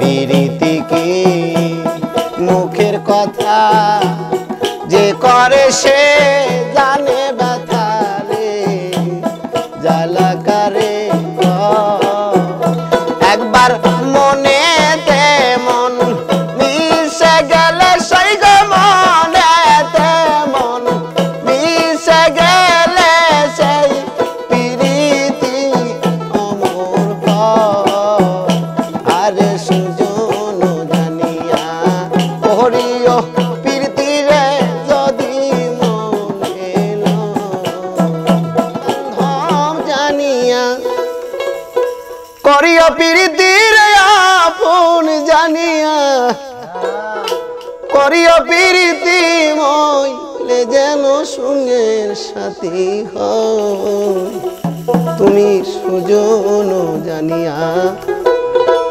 পিরিতি কি মুখের কথা যে করে সে জানে ব্যথা রে জ্বালা করে একবার মনেতে মন মিশে গেলে সেই গো মনেতে মন মিশে গেলে সেই পিরিতি অমর আরে সুজন জানিয়া করিও পিরিতি রে যদি মনে ধম জানিয়া করিও পিরিতি রে আপন জানিয়া করিও পিরিতি মইলে যেন সঙ্গের সাথী হয় তুমি সুজন জানিয়া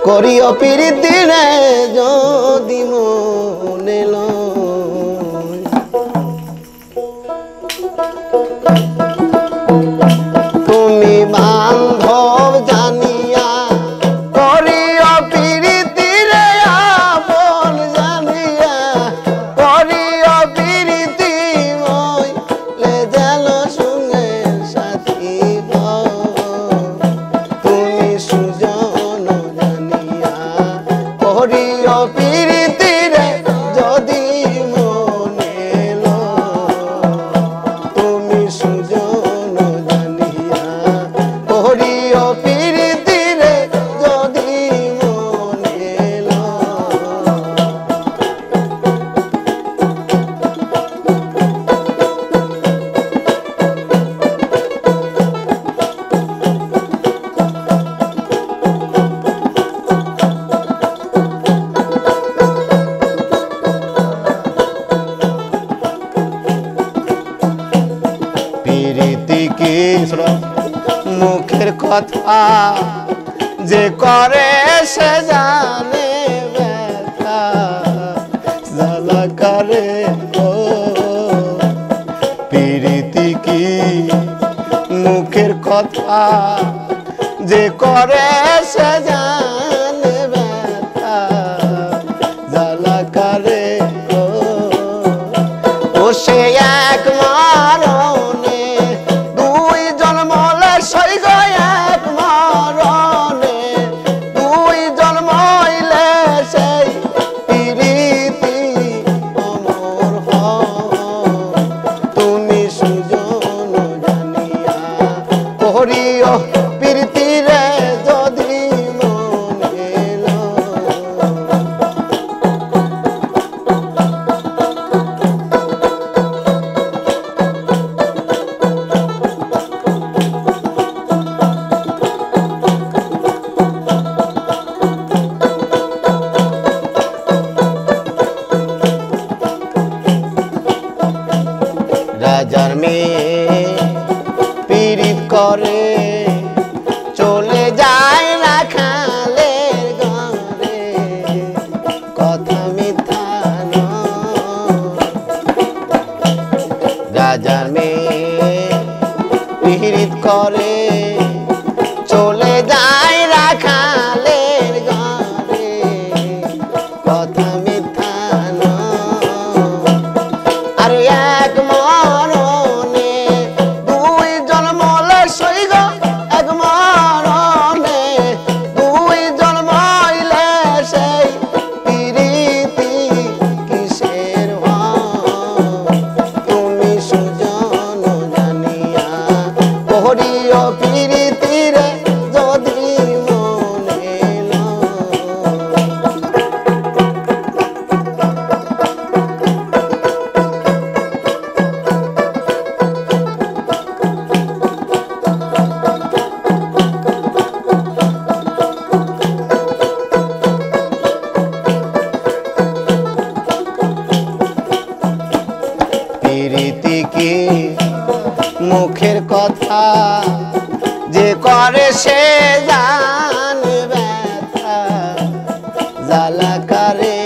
করিও পিরিতি রে যদি মনে লয় তুমি বান্ধব জানিয়া করিও পিরিতি রে আপন জানিয়া করিও পিরিতি মইলে যেন সঙ্গের সাথী তুমি সুজন জানিয়া করিও পিরিতি রে যদি মনে লয় তুমি সুজন জানিয়া করিও পিরিতি রে যদি মনে পিরিতি কি মুখের কথা যে করে সে জানে ব্যথা জ্বালা করে পিরিতি কি মুখের কথা যে করে সে জানে ব্যথা জ্বালা করে ও সে এক মরণে দুই জন্মলে সই গো এক মরণে দুই জন্মইলে সেই পিরিতি অমর হয় তুমি সুজন জানিয়া করিও পিরিতি রে যদি মনে লয় রাজার মেয়ে পিরিত করে চলে যায় রাখালের ঘরে কথা মিথ্যা নয় রাজার মেয়ে পিরিত করে চলে যায় রাখালের ঘরে কথা মিথ্যা নয় আর এক মরণে দুই জন্মলে সই গো এক মরণে দুই জন্মইলে সেই পিরিতি কিসের হয় তুমি সুজন জানিয়া করিও পিরিতি রে যদি মনে পিরিতি কি মুখের কথা যে করে সে জানে ব্যথা জ্বালা করে